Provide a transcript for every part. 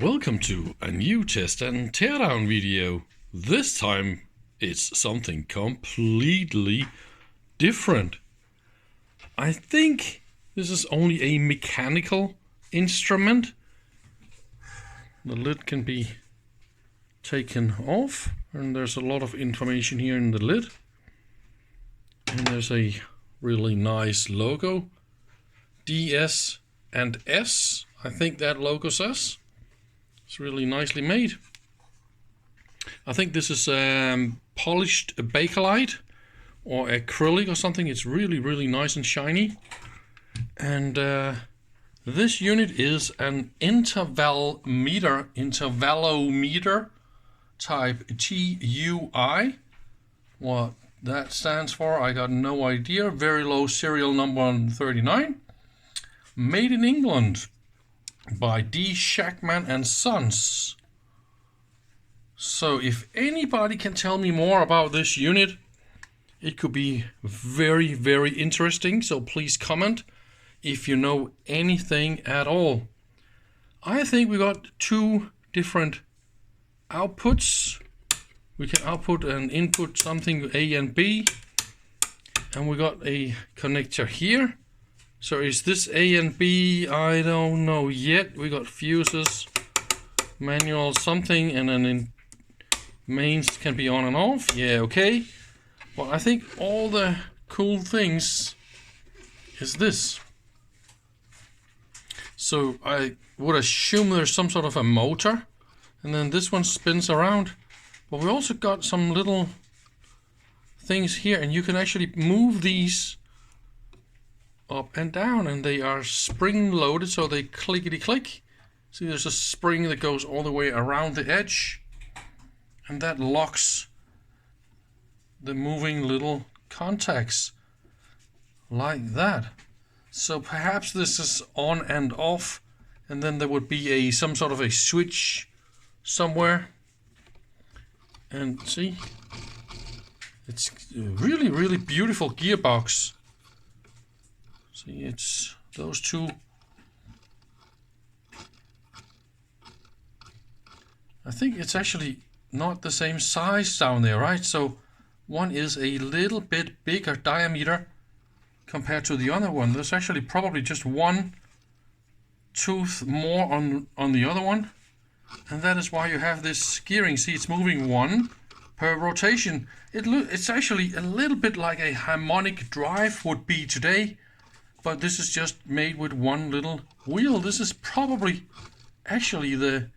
Welcome to a new test and teardown video. This time it's something completely different. I think this is only a mechanical instrument. The lid can be taken off and there's a lot of information here in the lid. And there's a really nice logo. DS and S, I think that logo says. It's really nicely made. I think this is polished bakelite or acrylic or something. It's really nice and shiny. And this unit is an intervalometer type T.U.I. What that stands for, I got no idea. Very low serial number 39. Made in England by D. Shackman and Sons. So if anybody can tell me more about this unit, it could be very interesting. So please comment if you know anything at all. I think we got two different outputs. We can output and input something A and B, and we got a connector here. So is this A and B? I don't know yet. We got fuses, manual something, and then in mains can be on and off. Yeah, okay. But I think all the cool things is this. So I would assume there's some sort of a motor, and then this one spins around. But we also got some little things here, and you can actually move these up and down, and they are spring loaded, so they clickety click. See, there's a spring that goes all the way around the edge, and that locks the moving little contacts like that. So perhaps this is on and off, and then there would be some sort of a switch somewhere. And see, it's a really beautiful gearbox. See, it's those two. I think it's actually not the same size down there, right? So one is a little bit bigger diameter compared to the other one. There's actually probably just one tooth more on the other one. And that is why you have this gearing. See, it's moving one per rotation. It's actually a little bit like a harmonic drive would be today. But this is just made with one little wheel. This is probably actually the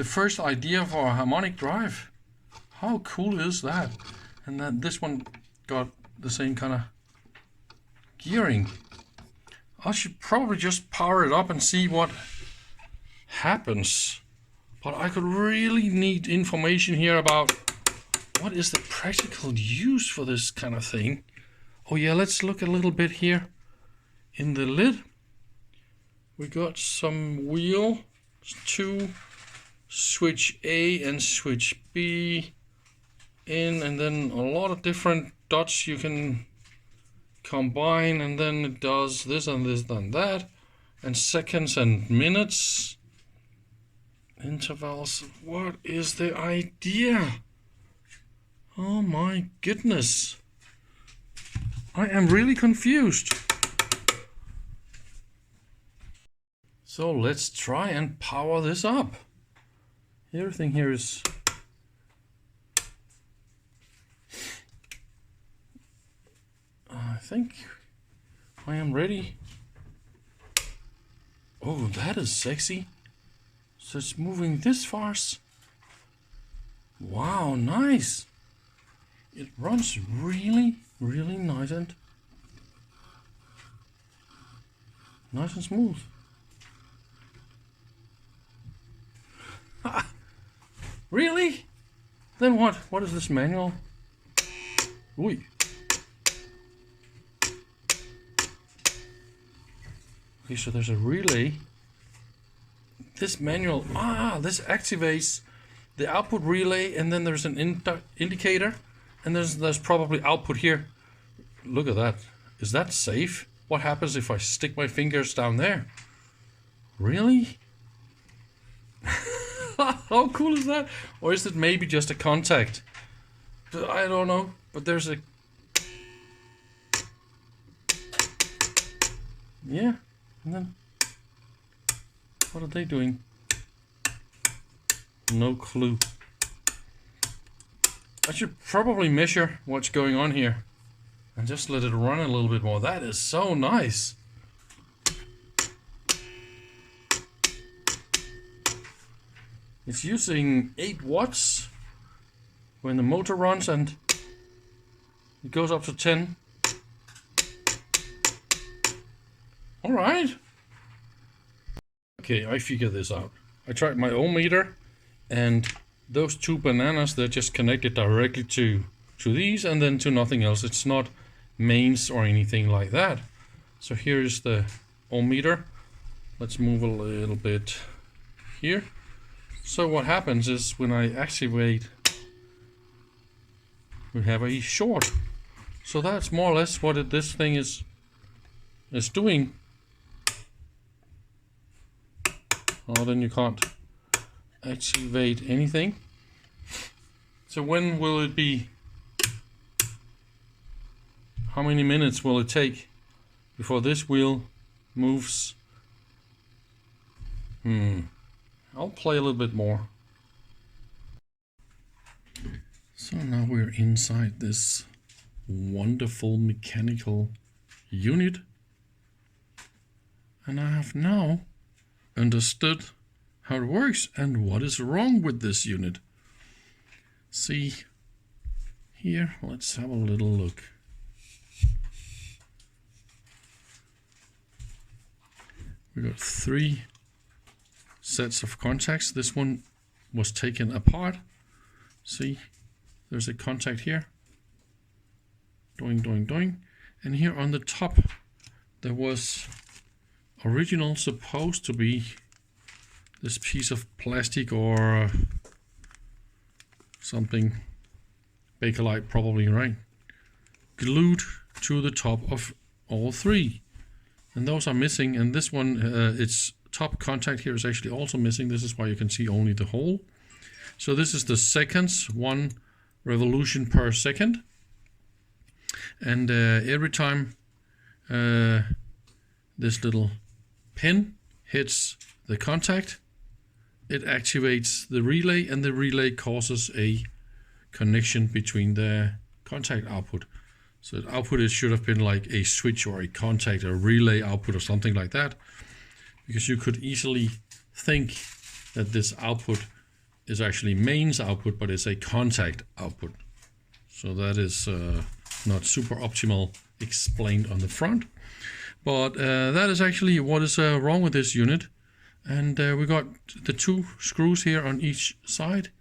first idea for a harmonic drive. How cool is that? And then this one got the same kind of gearing. I should probably just power it up and see what happens. But I could really need information here about what is the practical use for this kind of thing. Oh yeah, let's look a little bit here. In the lid, we got some wheel, two, switch A and switch B in, and then a lot of different dots you can combine, and then it does this and this and that, and seconds and minutes, intervals. What is the idea? Oh my goodness. I am really confused. So let's try and power this up. Everything here is I think I am ready. Oh, that is sexy. So it's moving this fast. Wow, nice. It runs really nice and smooth. Really? Then what? What is this manual? Ooh. Okay, so there's a relay. This manual, this activates the output relay, and then there's an indicator, and there's probably output here. Look at that. Is that safe? What happens if I stick my fingers down there? Really? How cool is that? Or is it maybe just a contact? I don't know. But there's a... Yeah. And then... What are they doing? No clue. I should probably measure what's going on here. And just let it run a little bit more. That is so nice. It's using 8 watts when the motor runs, and it goes up to 10. Alright. Okay, I figured this out. I tried my ohm meter, and those 2 bananas, they're just connected directly to these and then to nothing else. It's not mains or anything like that. So here is the ohm meter. Let's move a little bit here. So what happens is when I activate, we have a short. So that's more or less what this thing is doing. Oh, then you can't activate anything. So when will it be? How many minutes will it take before this wheel moves? I'll play a little bit more. So now we're inside this wonderful mechanical unit. And I have now understood how it works and what is wrong with this unit. See here, let's have a little look. We got 3 sets of contacts. This one was taken apart. See, there's a contact here. Doing, doing, doing. And here on the top, there was original supposed to be this piece of plastic or something, Bakelite probably, right? Glued to the top of all 3. And those are missing, and this one, its top contact here is actually also missing. This is why you can see only the hole. So this is the seconds, 1 revolution per second. And every time this little pin hits the contact, it activates the relay, and the relay causes a connection between the contact output. So the output, it should have been like a switch or a contact or relay output or something like that, because you could easily think that this output is actually mains output, but it's a contact output. So that is not super optimal explained on the front, but that is actually what is wrong with this unit. And we got the 2 screws here on each side.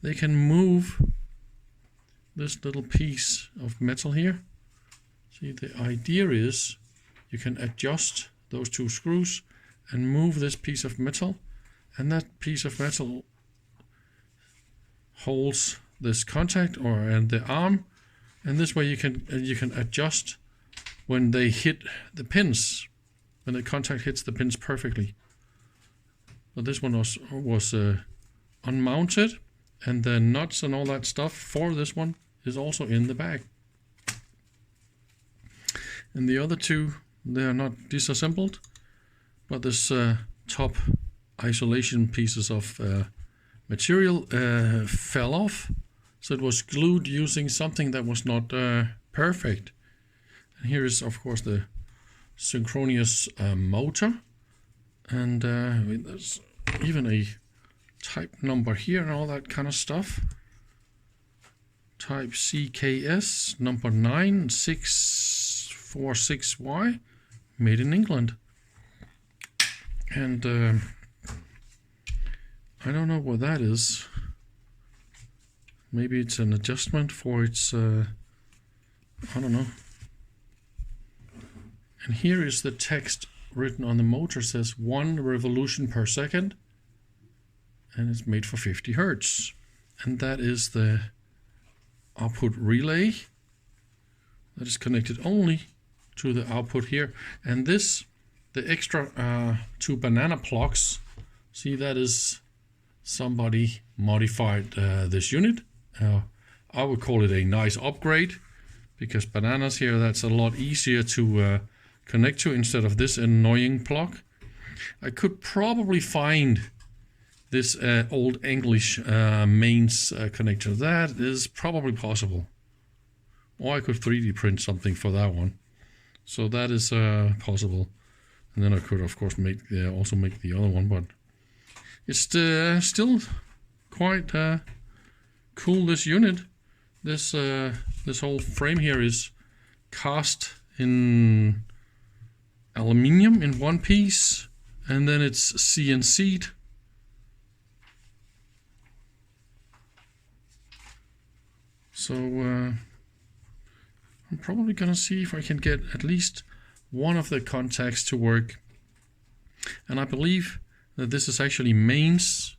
They can move this little piece of metal here. See, the idea is you can adjust those 2 screws and move this piece of metal, and that piece of metal holds this contact and the arm, and this way you can adjust when they hit the pins, when the contact hits the pins perfectly. So this one was unmounted, and the nuts and all that stuff for this one is also in the bag. And the other 2, they are not disassembled, but this top isolation pieces of material fell off. So it was glued using something that was not perfect. And here is, of course, the synchronous motor. And there's even a type number here and all that kind of stuff. Type CKS number 9646Y, made in England. And I don't know what that is. Maybe it's an adjustment for its, I don't know. And here is the text written on the motor, says 1 revolution per second, and it's made for 50 Hertz. And that is the output relay that is connected only to the output here. And this, the extra 2 banana plugs, see, that is somebody modified this unit. I would call it a nice upgrade, because bananas here, that's a lot easier to connect to instead of this annoying plug. I could probably find this old English mains connector. That is probably possible. Or I could 3D print something for that one. So that is possible. And then I could, of course, also make the other one. But it's still quite cool, this unit. This whole frame here is cast in aluminium in one piece. And then it's CNC'd. So I'm probably gonna see if I can get at least one of the contacts to work. And I believe that this is actually mains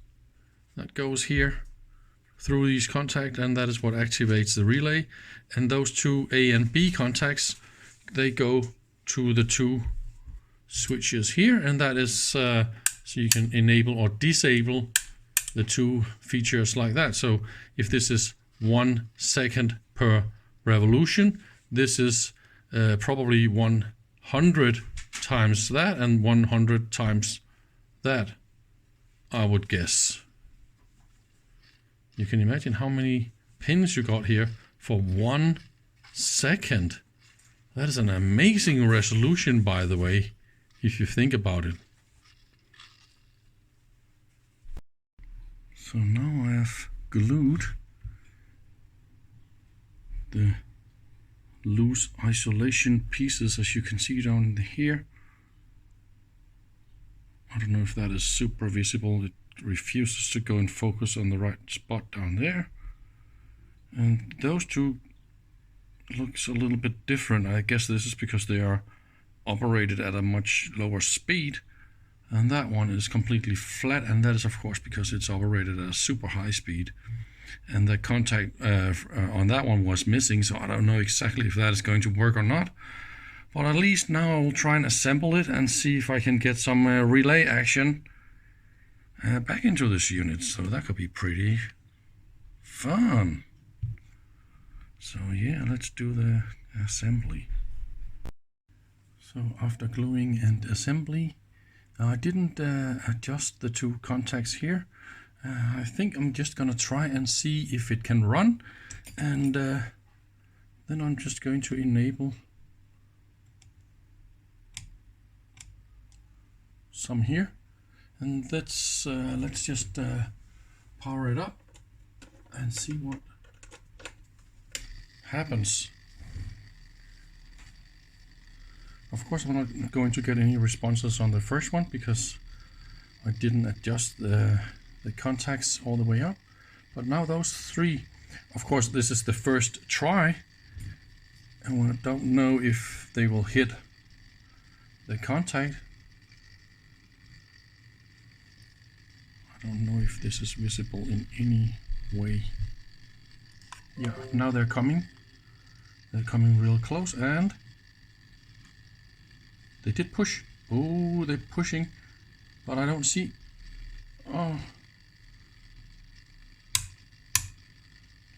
that goes here through these contacts, and that is what activates the relay. And those two A and B contacts, they go to the two switches here, and that is so you can enable or disable the two features like that. So if this is 1 second per revolution, this is probably 100 times that and 100 times that, I would guess. You can imagine how many pins you got here for 1 second. That is an amazing resolution, by the way, if you think about it. So now I have glued the loose isolation pieces, as you can see down here. I don't know if that is super visible. It refuses to go and focus on the right spot down there. And those two looks a little bit different. I guess this is because they are operated at a much lower speed. And that one is completely flat, and that is of course because it's operated at a super high speed. And the contact on that one was missing, so I don't know exactly if that is going to work or not. But at least now I will try and assemble it and see if I can get some relay action back into this unit. So that could be pretty fun. So yeah, let's do the assembly. So after gluing and assembly, I didn't adjust the two contacts here. I think I'm just gonna try and see if it can run, and then I'm just going to enable some here, and let's just power it up and see what happens. Of course, I'm not going to get any responses on the first one because I didn't adjust the contacts all the way up. But now those three, of course, this is the first try, and I don't know if they will hit the contact. I don't know if this is visible in any way. Yeah, now they're coming. They're coming real close, and they did push. Oh, they're pushing, but I don't see. Oh.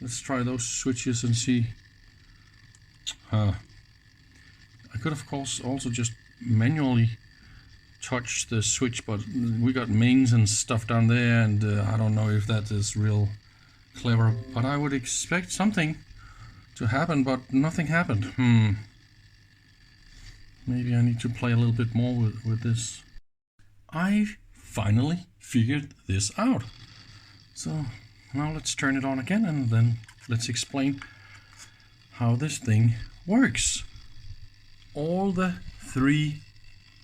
Let's try those switches and see. I could of course also just manually touch the switch, but we got mains and stuff down there, and I don't know if that is real clever, but I would expect something to happen, but nothing happened. Maybe I need to play a little bit more with this. I finally figured this out. So now let's turn it on again, and then let's explain how this thing works. All the three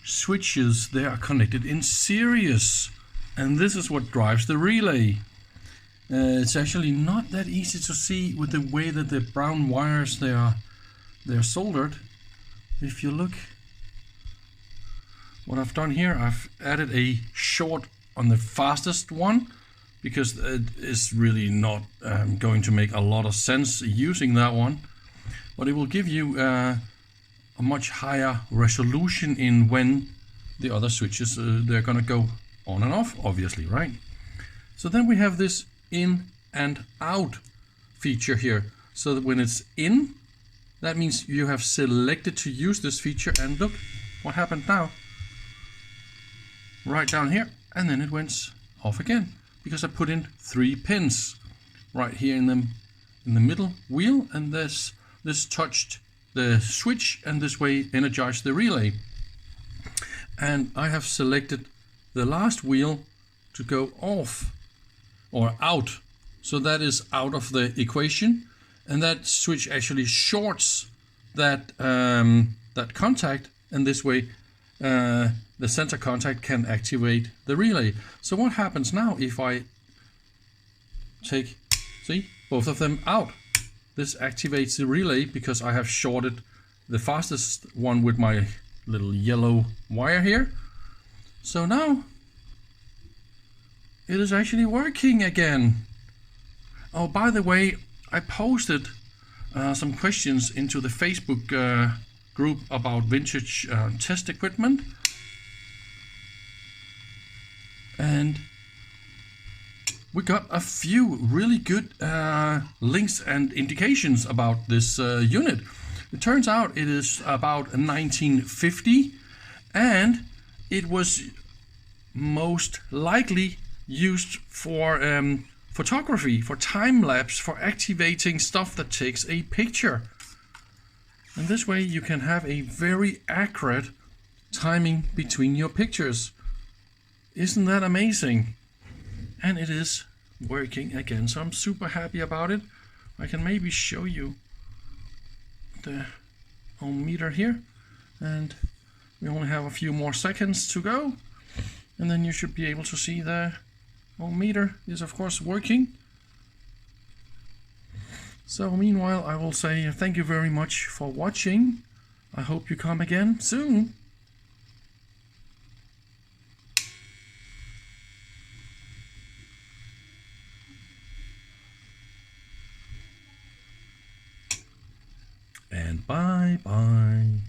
switches, they are connected in series, and this is what drives the relay. It's actually not that easy to see with the way that the brown wires they're soldered. If you look, what I've done here, I've added a short on the fastest one, because it is really not going to make a lot of sense using that one, but it will give you a much higher resolution in when the other switches they're gonna go on and off, obviously, right? So then we have this in and out feature here. So that when it's in, that means you have selected to use this feature, and look what happened now. Right down here, and then it went off again because I put in 3 pins right here in the middle wheel, and this touched the switch, and this way energized the relay. And I have selected the last wheel to go off or out, so that is out of the equation, and that switch actually shorts that that contact, and this way the center contact can activate the relay. So what happens now if I take, see, both of them out? This activates the relay because I have shorted the fastest one with my little yellow wire here. So now it is actually working again. Oh, by the way, I posted some questions into the Facebook group about vintage test equipment, and we got a few really good links and indications about this unit. It turns out it is about 1950, and it was most likely used for photography, for time lapse, for activating stuff that takes a picture. And this way you can have a very accurate timing between your pictures. Isn't that amazing? And it is working again, so I'm super happy about it. I can maybe show you the ohm meter here, and we only have a few more seconds to go, and then you should be able to see the ohm meter is of course working. So meanwhile, I will say thank you very much for watching. I hope you come again soon. And bye bye.